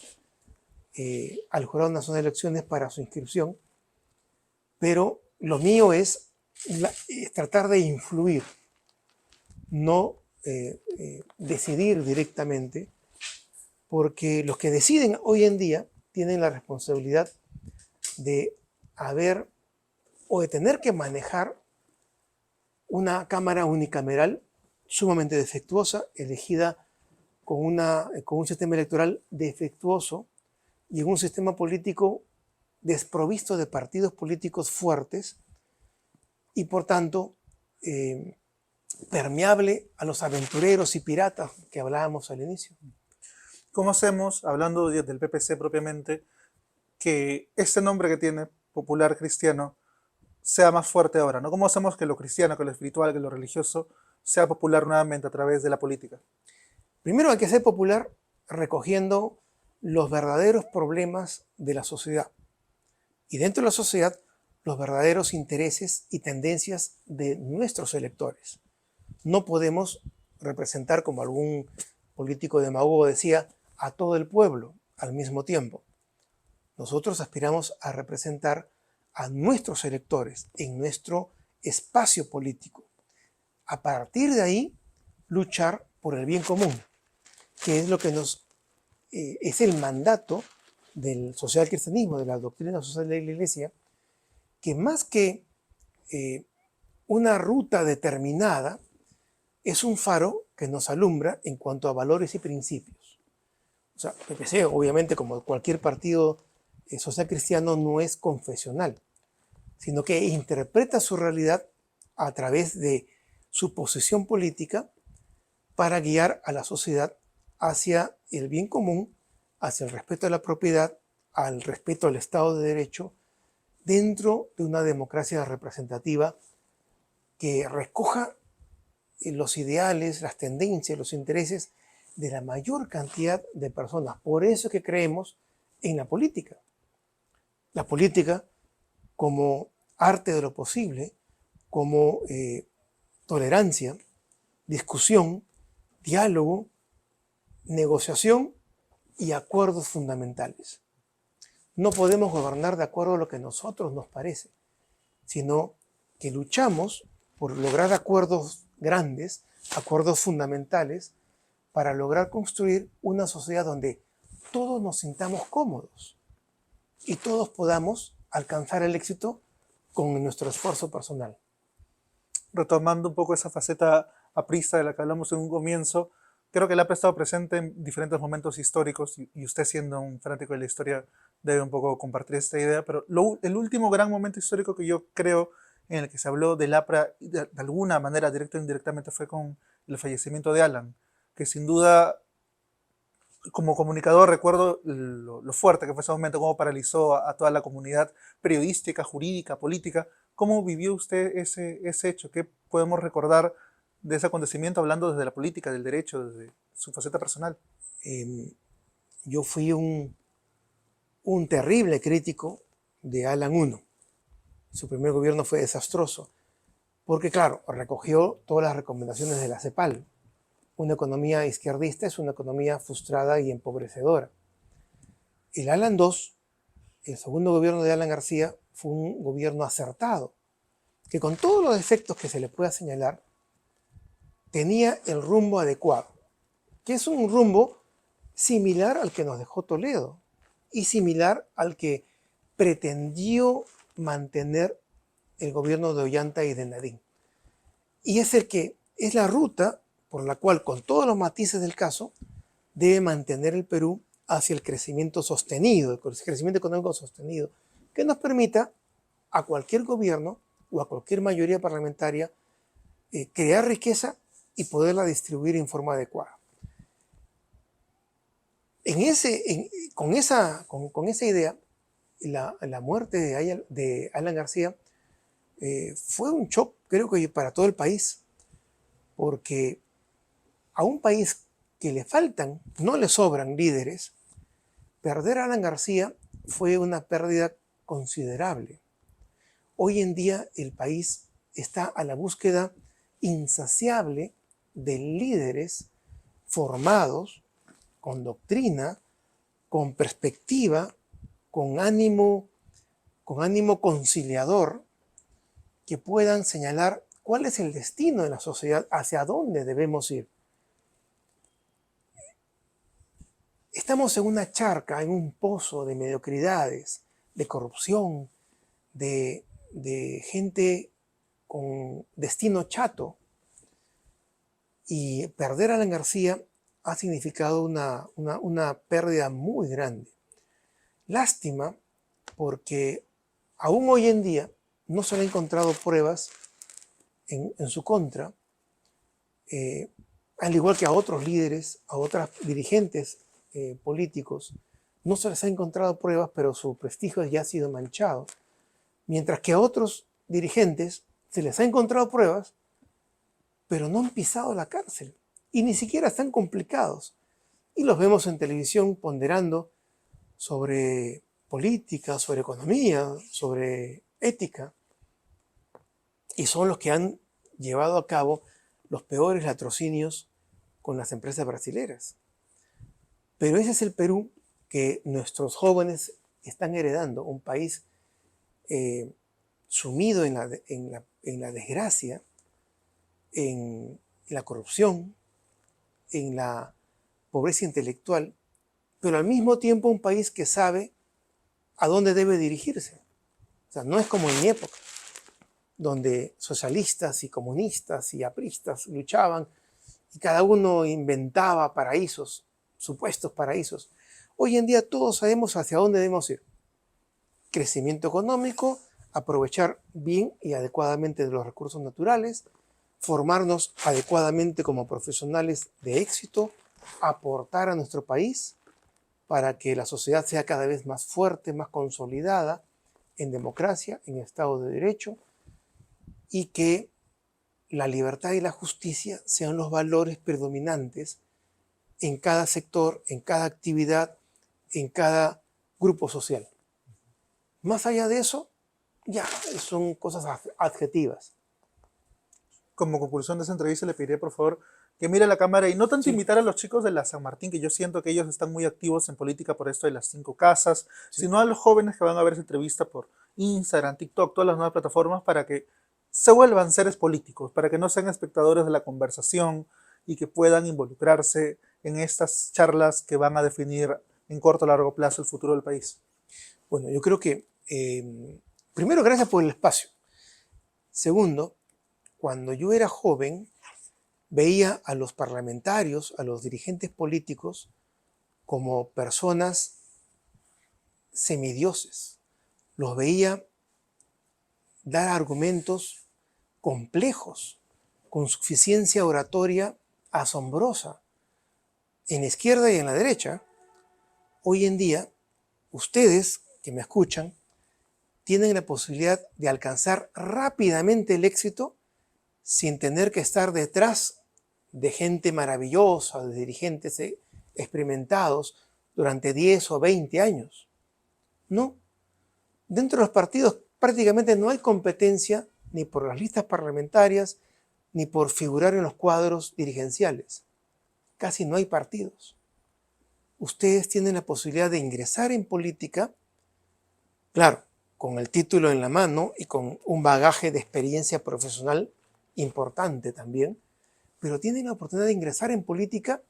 al Jurado Nacional de Elecciones para su inscripción, pero lo mío es tratar de influir, no decidir directamente, porque los que deciden hoy en día tienen la responsabilidad de haber o de tener que manejar una cámara unicameral sumamente defectuosa, elegida con un sistema electoral defectuoso y en un sistema político desprovisto de partidos políticos fuertes y por tanto permeable a los aventureros y piratas que hablábamos al inicio. ¿Cómo hacemos, hablando del PPC propiamente, que este nombre que tiene, popular cristiano, sea más fuerte ahora, ¿no? ¿Cómo hacemos que lo cristiano, que lo espiritual, que lo religioso sea popular nuevamente a través de la política? Primero hay que ser popular recogiendo los verdaderos problemas de la sociedad y dentro de la sociedad los verdaderos intereses y tendencias de nuestros electores. No podemos representar, como algún político demagogo decía, a todo el pueblo al mismo tiempo. Nosotros aspiramos a representar a nuestros electores en nuestro espacio político. A partir de ahí, luchar por el bien común, que es lo que es el mandato del social cristianismo, de la doctrina social de la Iglesia, que más que una ruta determinada, es un faro que nos alumbra en cuanto a valores y principios. O sea, PPC, obviamente, como cualquier partido social cristiano, no es confesional, sino que interpreta su realidad a través de su posición política para guiar a la sociedad hacia el bien común, hacia el respeto a la propiedad, al respeto al Estado de Derecho, dentro de una democracia representativa que recoja los ideales, las tendencias, los intereses de la mayor cantidad de personas. Por eso es que creemos en la política. La política como arte de lo posible, como tolerancia, discusión, diálogo, negociación y acuerdos fundamentales. No podemos gobernar de acuerdo a lo que a nosotros nos parece, sino que luchamos por lograr acuerdos grandes, acuerdos fundamentales, para lograr construir una sociedad donde todos nos sintamos cómodos y todos podamos alcanzar el éxito con nuestro esfuerzo personal. Retomando un poco esa faceta aprista de la que hablamos en un comienzo, creo que la ha estado presente en diferentes momentos históricos y usted siendo un fanático de la historia debe un poco compartir esta idea, pero el último gran momento histórico que yo creo en el que se habló del APRA de alguna manera, directa o indirectamente, fue con el fallecimiento de Alan, que sin duda, como comunicador, recuerdo lo fuerte que fue ese momento, cómo paralizó a toda la comunidad periodística, jurídica, política. ¿Cómo vivió usted ese hecho? ¿Qué podemos recordar de ese acontecimiento hablando desde la política, del derecho, desde su faceta personal? Yo fui un terrible crítico de Alan I. Su primer gobierno fue desastroso, porque claro, recogió todas las recomendaciones de la CEPAL. Una economía izquierdista es una economía frustrada y empobrecedora. El Alan II, el segundo gobierno de Alan García, fue un gobierno acertado, que con todos los defectos que se le pueda señalar, tenía el rumbo adecuado, que es un rumbo similar al que nos dejó Toledo y similar al que pretendió mantener el gobierno de Ollanta y de Nadine. Y es la ruta por la cual, con todos los matices del caso, debe mantener el Perú hacia el crecimiento sostenido, el crecimiento económico sostenido, que nos permita a cualquier gobierno o a cualquier mayoría parlamentaria crear riqueza y poderla distribuir en forma adecuada. Con esa idea, la muerte de Alan García fue un shock, creo que para todo el país, porque a un país que le faltan, no le sobran líderes, perder a Alan García fue una pérdida considerable. Hoy en día el país está a la búsqueda insaciable de líderes formados, con doctrina, con perspectiva, con ánimo conciliador, que puedan señalar cuál es el destino de la sociedad, hacia dónde debemos ir. Estamos en una charca, en un pozo de mediocridades, de corrupción, de gente con destino chato. Y perder a Alan García ha significado una pérdida muy grande. Lástima, porque aún hoy en día no se han encontrado pruebas en su contra, al igual que a otros líderes, a otros dirigentes políticos, no se les ha encontrado pruebas, pero su prestigio ya ha sido manchado. Mientras que a otros dirigentes se les ha encontrado pruebas, pero no han pisado la cárcel y ni siquiera están complicados. Y los vemos en televisión ponderando sobre política, sobre economía, sobre ética. Y son los que han llevado a cabo los peores latrocinios con las empresas brasileras. Pero ese es el Perú que nuestros jóvenes están heredando, un país sumido en la desgracia, en la corrupción, en la pobreza intelectual, pero al mismo tiempo un país que sabe a dónde debe dirigirse. O sea, no es como en mi época, donde socialistas y comunistas y apristas luchaban y cada uno inventaba paraísos, supuestos paraísos. Hoy en día todos sabemos hacia dónde debemos ir. Crecimiento económico, aprovechar bien y adecuadamente de los recursos naturales, formarnos adecuadamente como profesionales de éxito, aportar a nuestro país para que la sociedad sea cada vez más fuerte, más consolidada en democracia, en Estado de Derecho, y que la libertad y la justicia sean los valores predominantes en cada sector, en cada actividad, en cada grupo social. Más allá de eso, ya son cosas adjetivas. Como conclusión de esa entrevista le pediré por favor que mire la cámara y no tanto Sí. invitar a los chicos de la San Martín, que yo siento que ellos están muy activos en política por esto de las 5 casas, Sí. sino a los jóvenes que van a ver esa entrevista por Instagram, TikTok, todas las nuevas plataformas, para que se vuelvan seres políticos, para que no sean espectadores de la conversación y que puedan involucrarse en estas charlas que van a definir en corto o largo plazo el futuro del país. Bueno, yo creo que, primero, gracias por el espacio. Segundo, cuando yo era joven, veía a los parlamentarios, a los dirigentes políticos, como personas semidioses. Los veía dar argumentos complejos, con suficiencia oratoria asombrosa, en la izquierda y en la derecha. Hoy en día, ustedes que me escuchan, tienen la posibilidad de alcanzar rápidamente el éxito sin tener que estar detrás de gente maravillosa, de dirigentes experimentados durante 10 o 20 años. No. Dentro de los partidos prácticamente no hay competencia ni por las listas parlamentarias ni por figurar en los cuadros dirigenciales. Casi no hay partidos. Ustedes tienen la posibilidad de ingresar en política, claro, con el título en la mano y con un bagaje de experiencia profesional importante también, pero tienen la oportunidad de ingresar en política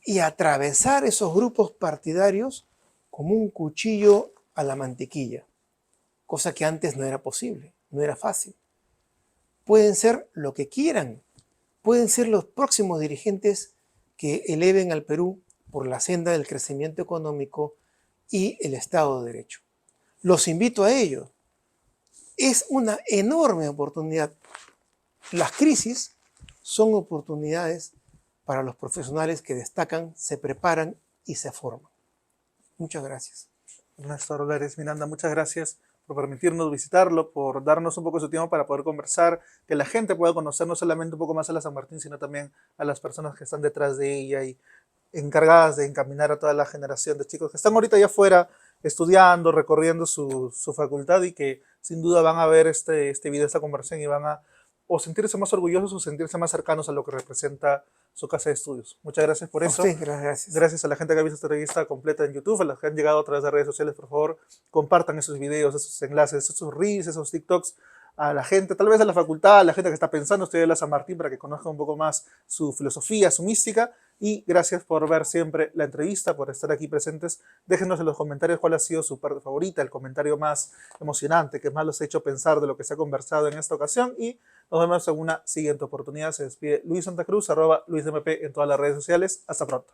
y atravesar esos grupos partidarios como un cuchillo a la mantequilla, cosa que antes no era posible, no era fácil. Pueden ser lo que quieran, pueden ser los próximos dirigentes que eleven al Perú por la senda del crecimiento económico y el Estado de Derecho. Los invito a ello. Es una enorme oportunidad. Las crisis son oportunidades para los profesionales que destacan, se preparan y se forman. Muchas gracias. Ernesto Orgares Miranda, muchas gracias por permitirnos visitarlo, por darnos un poco de su tiempo para poder conversar, que la gente pueda conocer no solamente un poco más a la San Martín, sino también a las personas que están detrás de ella y encargadas de encaminar a toda la generación de chicos que están ahorita allá afuera estudiando, recorriendo su facultad y que sin duda van a ver este video, esta conversación y van a o sentirse más orgullosos o sentirse más cercanos a lo que representa su casa de estudios. Muchas gracias por eso. Sí, gracias. Gracias a la gente que ha visto esta revista completa en YouTube, a los que han llegado a través de redes sociales, por favor, compartan esos videos, esos enlaces, esos reels, esos TikToks a la gente, tal vez a la facultad, a la gente que está pensando estudiar en la San Martín para que conozca un poco más su filosofía, su mística. Y gracias por ver siempre la entrevista, por estar aquí presentes. Déjenos en los comentarios cuál ha sido su parte favorita, el comentario más emocionante, que más los ha hecho pensar de lo que se ha conversado en esta ocasión. Y nos vemos en una siguiente oportunidad. Se despide Luis Santa Cruz, @LuisMP en todas las redes sociales. Hasta pronto.